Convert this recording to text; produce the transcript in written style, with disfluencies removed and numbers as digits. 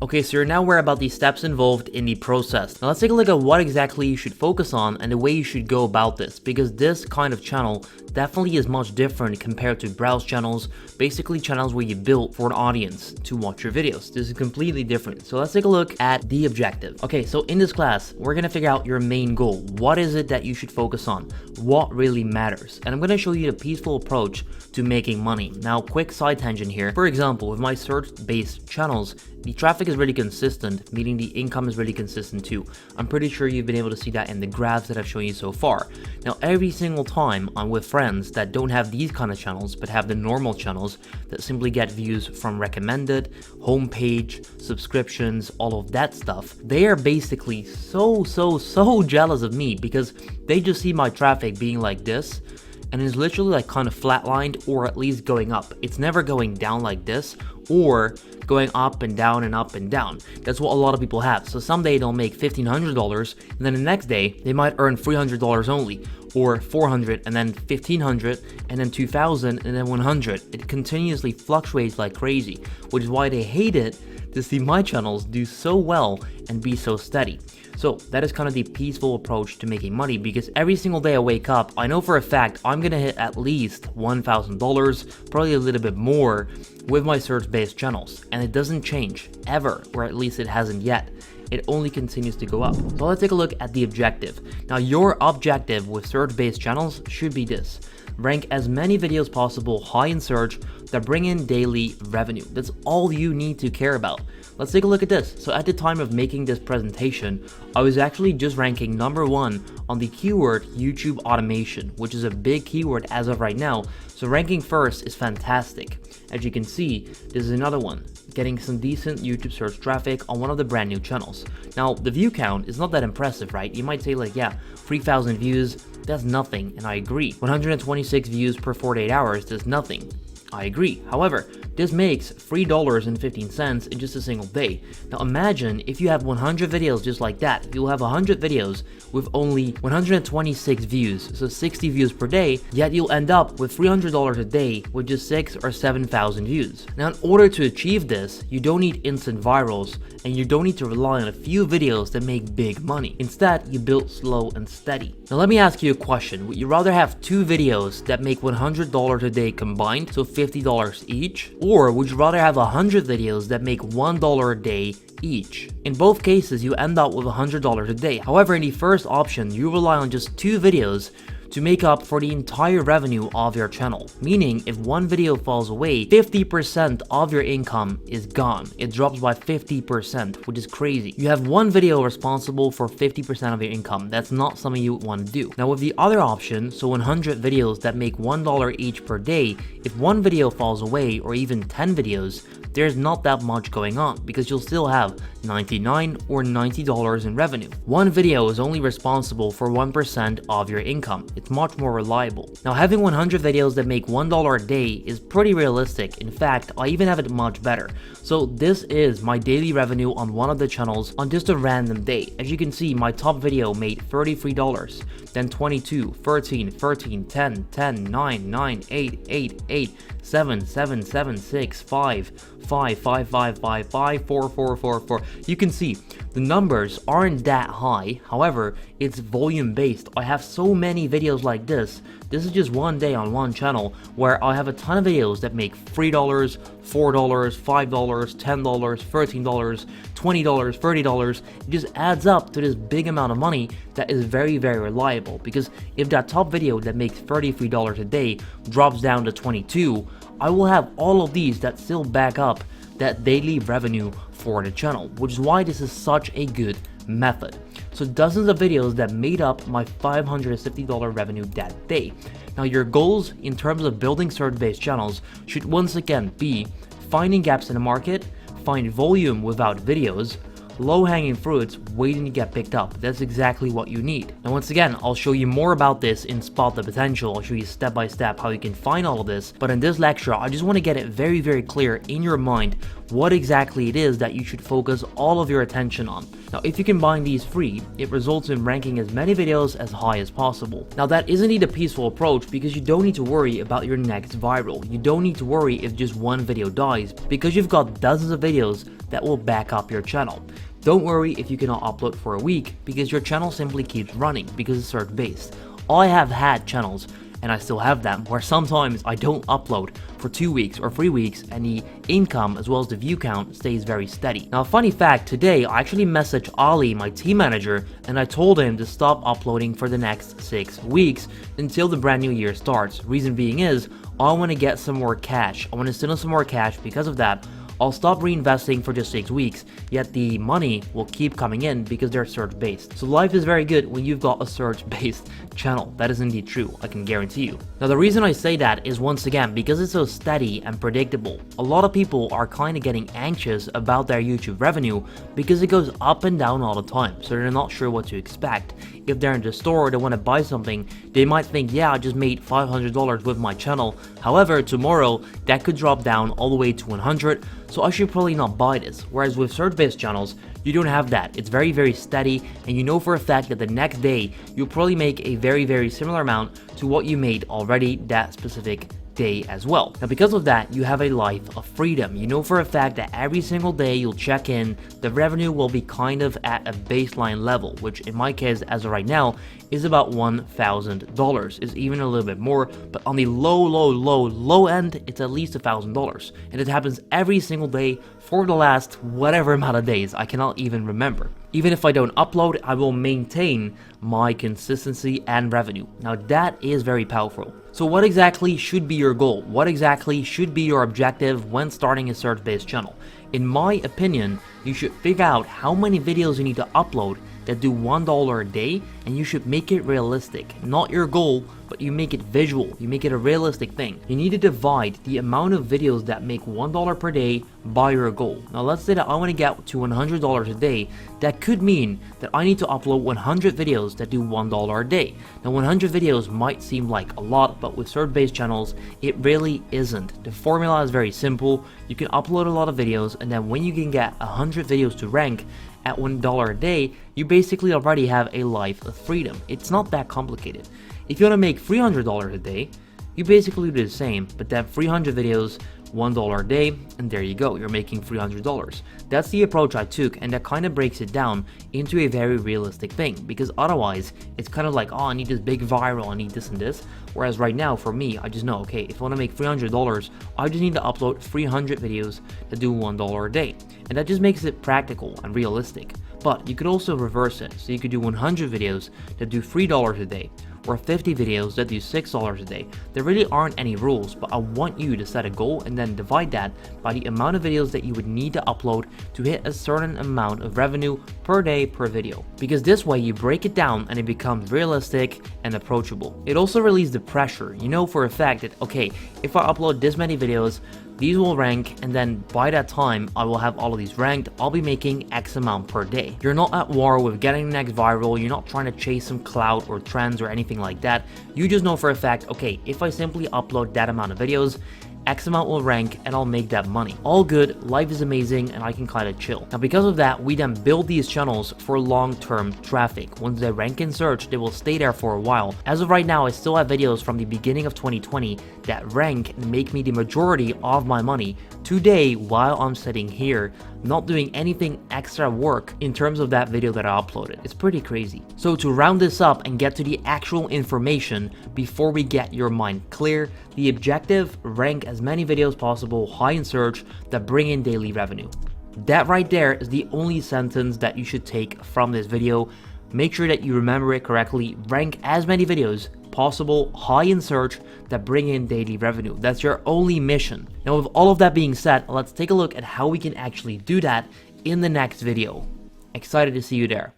Okay, so you're now aware about the steps involved in the process. Now let's take a look at what exactly you should focus on and the way you should go about this, because this kind of channel definitely is much different compared to browse channels, basically channels where you build for an audience to watch your videos. This is completely different. So let's take a look at the objective. Okay, so in this class, we're gonna figure out your main goal. What is it that you should focus on? What really matters? And I'm gonna show you the peaceful approach to making money. Now, quick side tangent here. For example, with my search-based channels, the traffic is really consistent, meaning the income is really consistent too. I'm pretty sure you've been able to see that in the graphs that I've shown you so far. Now, every single time I'm with friends that don't have these kind of channels, but have the normal channels that simply get views from recommended, homepage, subscriptions, all of that stuff, they are basically so jealous of me because they just see my traffic being like this, and it's literally like kind of flatlined or at least going up. It's never going down like this or going up and down and up and down. That's what a lot of people have. So someday they'll make $1,500 and then the next day they might earn $300 only, or $400 and then $1,500 and then $2,000 and then $100. It continuously fluctuates like crazy, which is why they hate it to see my channels do so well and be so steady. So that is kind of the peaceful approach to making money, because every single day I wake up, I know for a fact I'm gonna hit at least $1,000, probably a little bit more, with my search-based channels, and it doesn't change ever, or at least it hasn't yet. It only continues to go up. So let's take a look at the objective. Now, your objective with search-based channels should be this: rank as many videos possible high in search that bring in daily revenue. That's all you need to care about. Let's take a look at this. So at the time of making this presentation, I was actually just ranking #1 on the keyword YouTube automation, which is a big keyword as of right now. So ranking first is fantastic. As you can see, this is another one, getting some decent YouTube search traffic on one of the brand new channels. Now, the view count is not that impressive, right? You might say like, yeah, 3,000 views, that's nothing, and I agree. 126 views per 48 hours, that's nothing. I agree. However, this makes $3.15 in just a single day. Now imagine if you have 100 videos just like that. You'll have 100 videos with only 126 views, so 60 views per day, yet you'll end up with $300 a day with just 6,000 or 7,000 views. Now, in order to achieve this, you don't need instant virals, and you don't need to rely on a few videos that make big money. Instead, you build slow and steady. Now let me ask you a question. Would you rather have 2 videos that make $100 a day combined, so $50 each? Or would you rather have 100 videos that make $1 a day each? In both cases, you end up with $100 a day. However, in the first option, you rely on just 2 videos to make up for the entire revenue of your channel. Meaning, if one video falls away, 50% of your income is gone. It drops by 50%, which is crazy. You have one video responsible for 50% of your income. That's not something you want to do. Now, with the other option, so 100 videos that make $1 each per day, if one video falls away, or even 10 videos, there's not that much going on, because you'll still have $99 or $90 in revenue. One video is only responsible for 1% of your income. It's much more reliable. Now, having 100 videos that make $1 a day is pretty realistic. In fact, I even have it much better. So this is my daily revenue on one of the channels on just a random day. As you can see, my top video made $33, then 22, 13, 13, 10, 10, 9, 9, 8, 8, 8, 7, 7, 7, 6, 5, 5, 5, 5, 5, 5, 4, 4, 4, 4. You can see the numbers aren't that high. However, it's volume based. I have so many videos like this. This is just one day on one channel where I have a ton of videos that make $3, $4, $5, $10, $13, $20, $30. It just adds up to this big amount of money that is very reliable, because if that top video that makes $33 a day drops down to 22, I will have all of these that still back up that daily revenue for the channel, which is why this is such a good method. So dozens of videos that made up my $550 revenue that day. Now, your goals in terms of building search-based channels should once again be finding gaps in the market, find volume without videos, low-hanging fruits waiting to get picked up. That's exactly what you need. And once again, I'll show you more about this in Spot the Potential. I'll show you step by step how you can find all of this. But in this lecture, I just want to get it very, very clear in your mind what exactly it is that you should focus all of your attention on. Now, if you combine these three, it results in ranking as many videos as high as possible. Now, that is indeed a peaceful approach because you don't need to worry about your next viral. You don't need to worry if just one video dies because you've got dozens of videos that will back up your channel. Don't worry if you cannot upload for a week because your channel simply keeps running because it's search based. I have had channels, and I still have them, where sometimes I don't upload for 2 weeks or 3 weeks and the income as well as the view count stays very steady. Now, a funny fact, today I actually messaged Ali, my team manager, and I told him to stop uploading for the next 6 weeks until the brand new year starts. Reason being is, I want to get some more cash. I want to sit on some more cash. Because of that, I'll stop reinvesting for just 6 weeks, yet the money will keep coming in because they're search based. So life is very good when you've got a search based channel. That is indeed true, I can guarantee you. Now, the reason I say that is once again because it's so steady and predictable. A lot of people are kind of getting anxious about their YouTube revenue because it goes up and down all the time, so they're not sure what to expect. If they're in the store, they want to buy something, they might think, yeah, I just made $500 with my channel. However, tomorrow that could drop down all the way to 100, so I should probably not buy this. Whereas with search-based channels, you don't have that. It's very, very steady, and you know for a fact that the next day you'll probably make a very, very similar amount to what you made already that specific day as well. Now, because of that, you have a life of freedom. You know for a fact that every single day you'll check in, the revenue will be kind of at a baseline level, which in my case, as of right now, is about $1,000. Is even a little bit more, but on the low end, it's at least $1,000. And it happens every single day for the last whatever amount of days. I cannot even remember. Even if I don't upload, I will maintain my consistency and revenue. Now, that is very powerful. So what exactly should be your goal? What exactly should be your objective when starting a search-based channel? In my opinion, you should figure out how many videos you need to upload that do $1 a day, and you should make it realistic. Not your goal, but you make it visual. You make it a realistic thing. You need to divide the amount of videos that make $1 per day by your goal. Now, let's say that I want to get to $100 a day. That could mean that I need to upload 100 videos that do $1 a day. Now, 100 videos might seem like a lot, but with search-based channels, it really isn't. The formula is very simple. You can upload a lot of videos, and then when you can get 100 videos to rank at $1 a day, you basically already have a life of freedom. It's not that complicated. If you want to make $300 a day, you basically do the same, but then 300 videos, $1 a day, and there you go, you're making $300. That's the approach I took, and that kind of breaks it down into a very realistic thing, because otherwise it's kind of like, oh, I need this big viral, I need this and this. Whereas right now, for me, I just know, okay, if I want to make $300, I just need to upload 300 videos that do $1 a day, and that just makes it practical and realistic. But you could also reverse it, so you could do 100 videos that do $3 a day, or 50 videos that do $6 a day. There really aren't any rules, but I want you to set a goal and then divide that by the amount of videos that you would need to upload to hit a certain amount of revenue per day per video. Because this way you break it down and it becomes realistic and approachable. It also relieves the pressure. You know for a fact that, okay, if I upload this many videos, these will rank, and then by that time I will have all of these ranked. I'll be making X amount per day. You're not at war with getting the next viral. You're not trying to chase some clout or trends or anything like that. You just know for a fact, okay, if I simply upload that amount of videos, X amount will rank and I'll make that money. All good, life is amazing, and I can kind of chill. Now, because of that, we then build these channels for long-term traffic. Once they rank in search, they will stay there for a while. As of right now, I still have videos from the beginning of 2020 that rank and make me the majority of my money today while I'm sitting here not doing anything extra work in terms of that video that I uploaded. It's pretty crazy. So to round this up and get to the actual information before we get your mind clear, the objective: rank as many videos possible high in search that bring in daily revenue. That right there is the only sentence that you should take from this video. Make sure that you remember it correctly. Rank as many videos possible high in search that bring in daily revenue. That's your only mission. Now, with all of that being said, let's take a look at how we can actually do that in the next video. Excited to see you there.